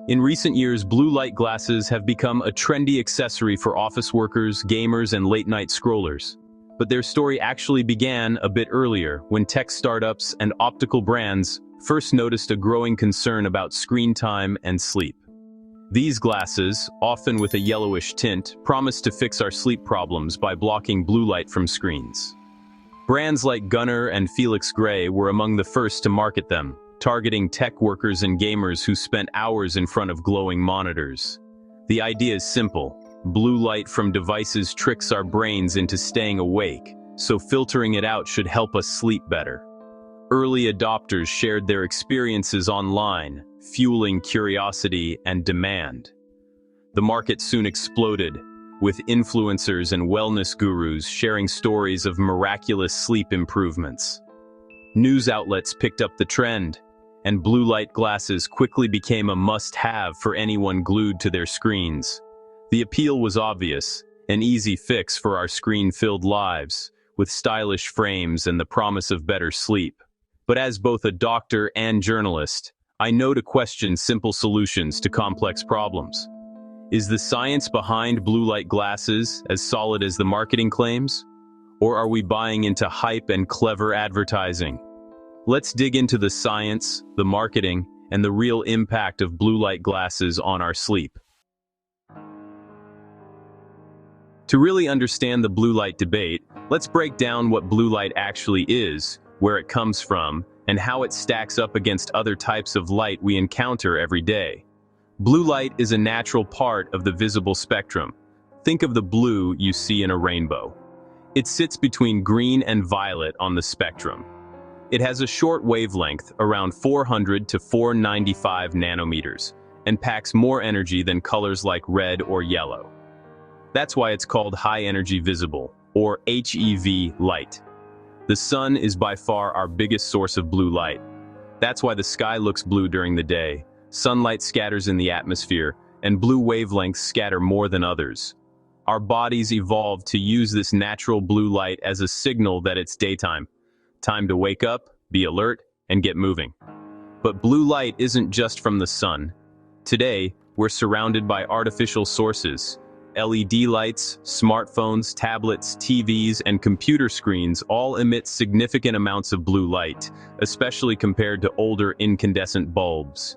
In recent years, blue light glasses have become a trendy accessory for office workers, gamers, and late-night scrollers. But their story actually began a bit earlier, when tech startups and optical brands first noticed a growing concern about screen time and sleep. These glasses, often with a yellowish tint, promise to fix our sleep problems by blocking blue light from screens. Brands like Gunnar and Felix Gray were among the first to market them, targeting tech workers and gamers who spent hours in front of glowing monitors. The idea is simple. Blue light from devices tricks our brains into staying awake, so filtering it out should help us sleep better. Early adopters shared their experiences online, fueling curiosity and demand. The market soon exploded, with influencers and wellness gurus sharing stories of miraculous sleep improvements. News outlets picked up the trend, and blue light glasses quickly became a must-have for anyone glued to their screens. The appeal was obvious, an easy fix for our screen-filled lives, with stylish frames and the promise of better sleep. But as both a doctor and journalist, I know to question simple solutions to complex problems. Is the science behind blue light glasses as solid as the marketing claims? Or are we buying into hype and clever advertising? Let's dig into the science, the marketing, and the real impact of blue light glasses on our sleep. To really understand the blue light debate, let's break down what blue light actually is, where it comes from, and how it stacks up against other types of light we encounter every day. Blue light is a natural part of the visible spectrum. Think of the blue you see in a rainbow. It sits between green and violet on the spectrum. It has a short wavelength, around 400 to 495 nanometers, and packs more energy than colors like red or yellow. That's why it's called high-energy visible, or HEV light. The sun is by far our biggest source of blue light. That's why the sky looks blue during the day. Sunlight scatters in the atmosphere, and blue wavelengths scatter more than others. Our bodies evolved to use this natural blue light as a signal that it's daytime. Time to wake up, be alert, and get moving. But blue light isn't just from the sun. Today, we're surrounded by artificial sources. LED lights, smartphones, tablets, TVs, and computer screens all emit significant amounts of blue light, especially compared to older incandescent bulbs.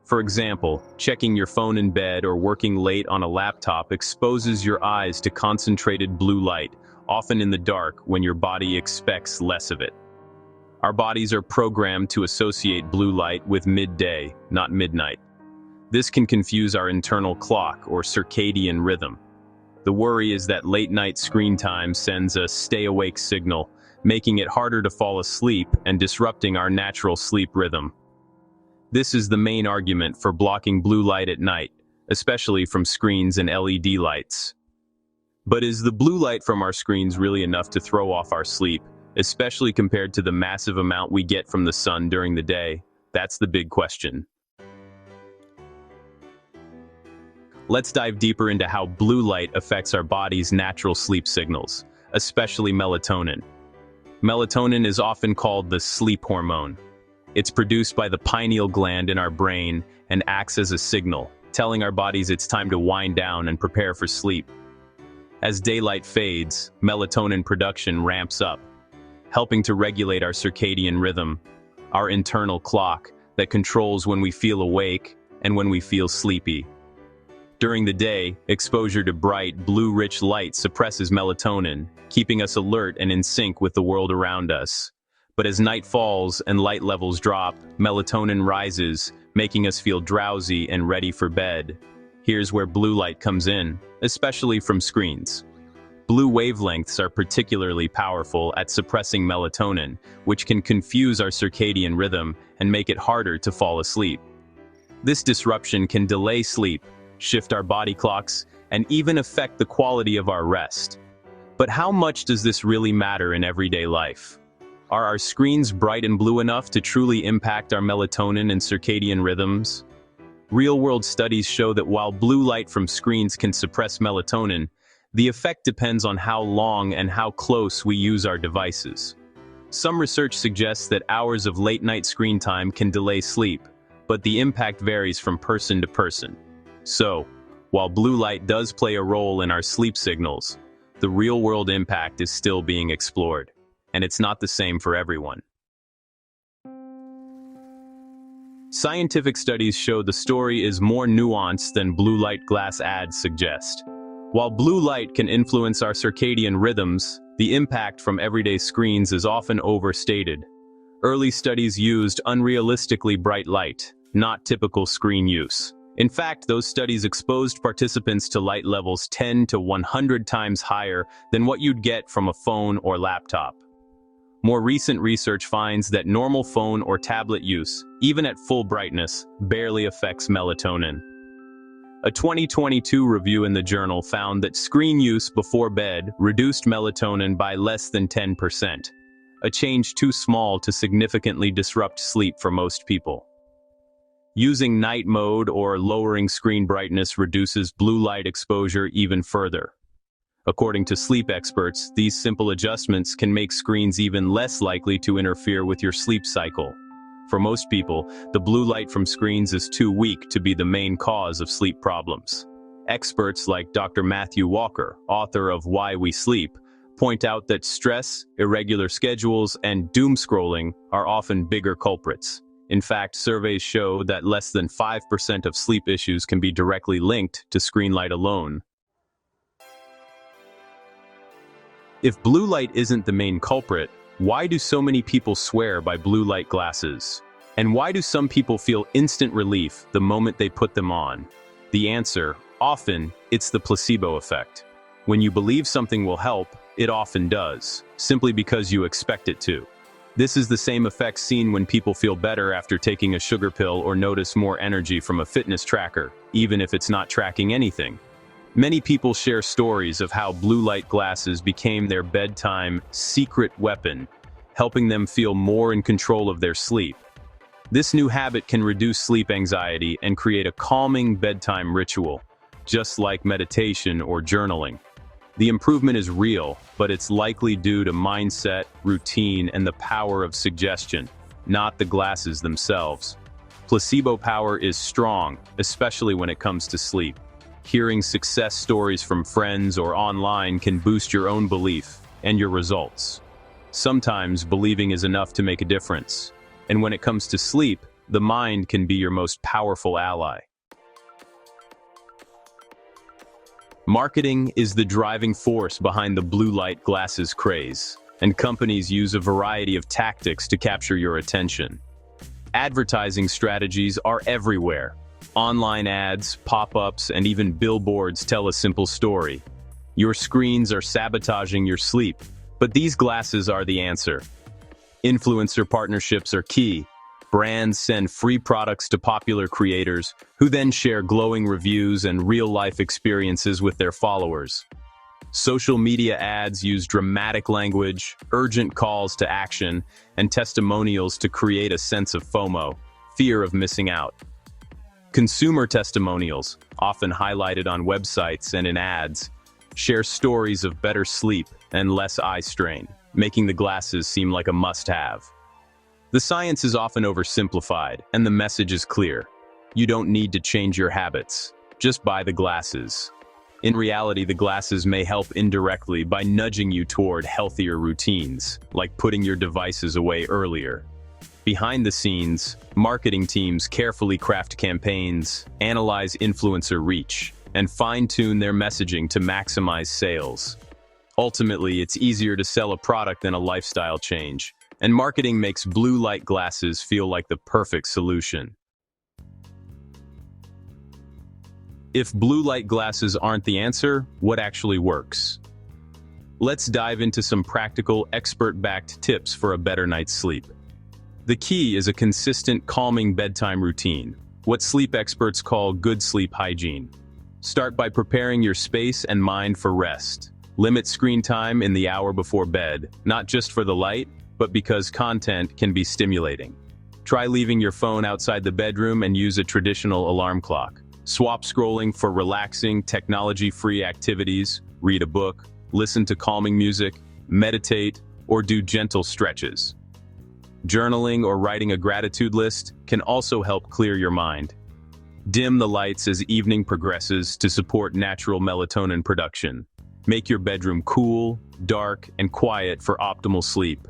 For example, checking your phone in bed or working late on a laptop exposes your eyes to concentrated blue light, often in the dark when your body expects less of it. Our bodies are programmed to associate blue light with midday, not midnight. This can confuse our internal clock or circadian rhythm. The worry is that late-night screen time sends a stay-awake signal, making it harder to fall asleep and disrupting our natural sleep rhythm. This is the main argument for blocking blue light at night, especially from screens and LED lights. But is the blue light from our screens really enough to throw off our sleep, especially compared to the massive amount we get from the sun during the day? That's the big question. Let's dive deeper into how blue light affects our body's natural sleep signals, especially melatonin. Melatonin is often called the sleep hormone. It's produced by the pineal gland in our brain and acts as a signal, telling our bodies it's time to wind down and prepare for sleep. As daylight fades, melatonin production ramps up, helping to regulate our circadian rhythm, our internal clock that controls when we feel awake and when we feel sleepy. During the day, exposure to bright, blue-rich light suppresses melatonin, keeping us alert and in sync with the world around us. But as night falls and light levels drop, melatonin rises, making us feel drowsy and ready for bed. Here's where blue light comes in, especially from screens. Blue wavelengths are particularly powerful at suppressing melatonin, which can confuse our circadian rhythm and make it harder to fall asleep. This disruption can delay sleep, shift our body clocks, and even affect the quality of our rest. But how much does this really matter in everyday life? Are our screens bright and blue enough to truly impact our melatonin and circadian rhythms? Real-world studies show that while blue light from screens can suppress melatonin, the effect depends on how long and how close we use our devices. Some research suggests that hours of late-night screen time can delay sleep, but the impact varies from person to person. So, while blue light does play a role in our sleep signals, the real-world impact is still being explored, and it's not the same for everyone. Scientific studies show the story is more nuanced than blue light glass ads suggest. While blue light can influence our circadian rhythms, the impact from everyday screens is often overstated. Early studies used unrealistically bright light, not typical screen use. In fact, those studies exposed participants to light levels 10 to 100 times higher than what you'd get from a phone or laptop. More recent research finds that normal phone or tablet use, even at full brightness, barely affects melatonin. A 2022 review in the journal found that screen use before bed reduced melatonin by less than 10%, a change too small to significantly disrupt sleep for most people. Using night mode or lowering screen brightness reduces blue light exposure even further. According to sleep experts, these simple adjustments can make screens even less likely to interfere with your sleep cycle. For most people, the blue light from screens is too weak to be the main cause of sleep problems. Experts like Dr. Matthew Walker, author of Why We Sleep, point out that stress, irregular schedules, and doom scrolling are often bigger culprits. In fact, surveys show that less than 5% of sleep issues can be directly linked to screen light alone. If blue light isn't the main culprit, why do so many people swear by blue light glasses? And why do some people feel instant relief the moment they put them on? The answer, often, it's the placebo effect. When you believe something will help, it often does, simply because you expect it to. This is the same effect seen when people feel better after taking a sugar pill or notice more energy from a fitness tracker, even if it's not tracking anything. Many people share stories of how blue light glasses became their bedtime secret weapon, helping them feel more in control of their sleep. This new habit can reduce sleep anxiety and create a calming bedtime ritual, just like meditation or journaling. The improvement is real, but it's likely due to mindset, routine, and the power of suggestion, not the glasses themselves. Placebo power is strong, especially when it comes to sleep. Hearing success stories from friends or online can boost your own belief and your results. Sometimes believing is enough to make a difference, and when it comes to sleep, the mind can be your most powerful ally. Marketing is the driving force behind the blue light glasses craze, and companies use a variety of tactics to capture your attention. Advertising strategies are everywhere. Online ads, pop-ups, and even billboards tell a simple story. Your screens are sabotaging your sleep, but these glasses are the answer. Influencer partnerships are key. Brands send free products to popular creators, who then share glowing reviews and real-life experiences with their followers. Social media ads use dramatic language, urgent calls to action, and testimonials to create a sense of FOMO, fear of missing out. Consumer testimonials, often highlighted on websites and in ads, share stories of better sleep and less eye strain, making the glasses seem like a must-have. The science is often oversimplified, and the message is clear. You don't need to change your habits. Just buy the glasses. In reality, the glasses may help indirectly by nudging you toward healthier routines, like putting your devices away earlier. Behind the scenes, marketing teams carefully craft campaigns, analyze influencer reach, and fine-tune their messaging to maximize sales. Ultimately, it's easier to sell a product than a lifestyle change, and marketing makes blue light glasses feel like the perfect solution. If blue light glasses aren't the answer, what actually works? Let's dive into some practical, expert-backed tips for a better night's sleep. The key is a consistent, calming bedtime routine, what sleep experts call good sleep hygiene. Start by preparing your space and mind for rest. Limit screen time in the hour before bed, not just for the light, but because content can be stimulating. Try leaving your phone outside the bedroom and use a traditional alarm clock. Swap scrolling for relaxing, technology-free activities, read a book, listen to calming music, meditate, or do gentle stretches. Journaling or writing a gratitude list can also help clear your mind. Dim the lights as evening progresses to support natural melatonin production. Make your bedroom cool, dark, and quiet for optimal sleep.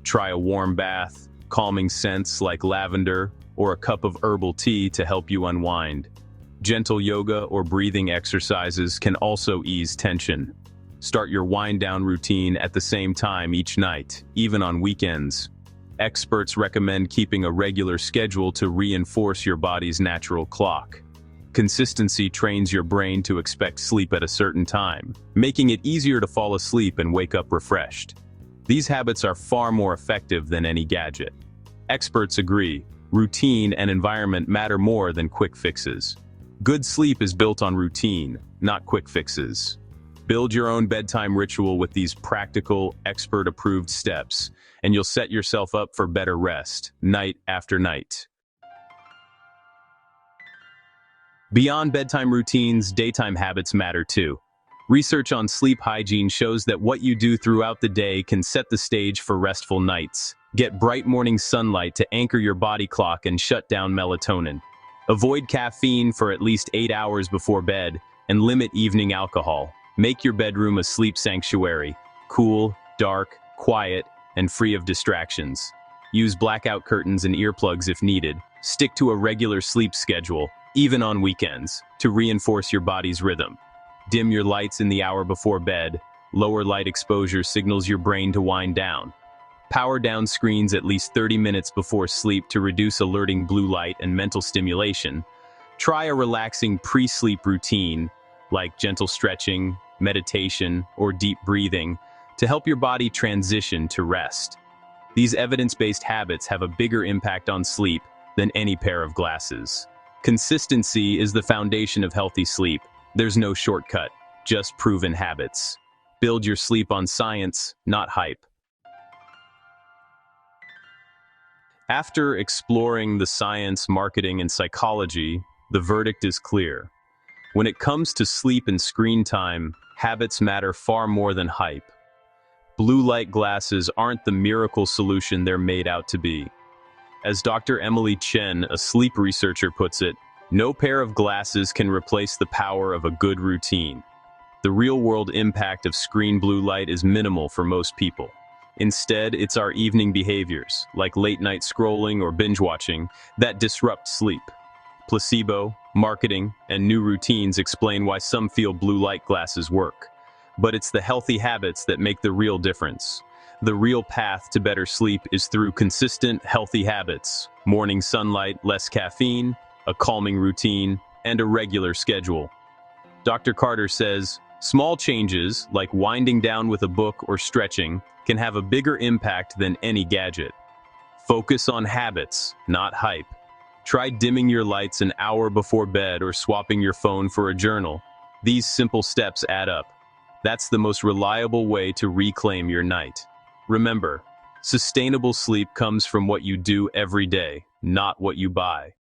Try a warm bath, calming scents like lavender, or a cup of herbal tea to help you unwind. Gentle yoga or breathing exercises can also ease tension. Start your wind-down routine at the same time each night, even on weekends. Experts recommend keeping a regular schedule to reinforce your body's natural clock. Consistency trains your brain to expect sleep at a certain time, making it easier to fall asleep and wake up refreshed. These habits are far more effective than any gadget. Experts agree, routine and environment matter more than quick fixes. Good sleep is built on routine, not quick fixes. Build your own bedtime ritual with these practical, expert-approved steps, and you'll set yourself up for better rest, night after night. Beyond bedtime routines, daytime habits matter too. Research on sleep hygiene shows that what you do throughout the day can set the stage for restful nights. Get bright morning sunlight to anchor your body clock and shut down melatonin. Avoid caffeine for at least 8 hours before bed, and limit evening alcohol. Make your bedroom a sleep sanctuary, cool, dark, quiet, and free of distractions. Use blackout curtains and earplugs if needed. Stick to a regular sleep schedule, even on weekends, to reinforce your body's rhythm. Dim your lights in the hour before bed. Lower light exposure signals your brain to wind down. Power down screens at least 30 minutes before sleep to reduce alerting blue light and mental stimulation. Try a relaxing pre-sleep routine, like gentle stretching, meditation, or deep breathing, to help your body transition to rest. These evidence-based habits have a bigger impact on sleep than any pair of glasses. Consistency is the foundation of healthy sleep. There's no shortcut, just proven habits. Build your sleep on science, not hype. After exploring the science, marketing, and psychology, the verdict is clear. When it comes to sleep and screen time, habits matter far more than hype. Blue light glasses aren't the miracle solution they're made out to be. As Dr. Emily Chen, a sleep researcher, puts it, no pair of glasses can replace the power of a good routine. The real-world impact of screen blue light is minimal for most people. Instead, it's our evening behaviors, like late-night scrolling or binge-watching, that disrupt sleep. Placebo, marketing, and new routines explain why some feel blue light glasses work. But it's the healthy habits that make the real difference. The real path to better sleep is through consistent, healthy habits: morning sunlight, less caffeine, a calming routine, and a regular schedule. Dr. Carter says, small changes, like winding down with a book or stretching, can have a bigger impact than any gadget. Focus on habits, not hype. Try dimming your lights an hour before bed or swapping your phone for a journal. These simple steps add up. That's the most reliable way to reclaim your night. Remember, sustainable sleep comes from what you do every day, not what you buy.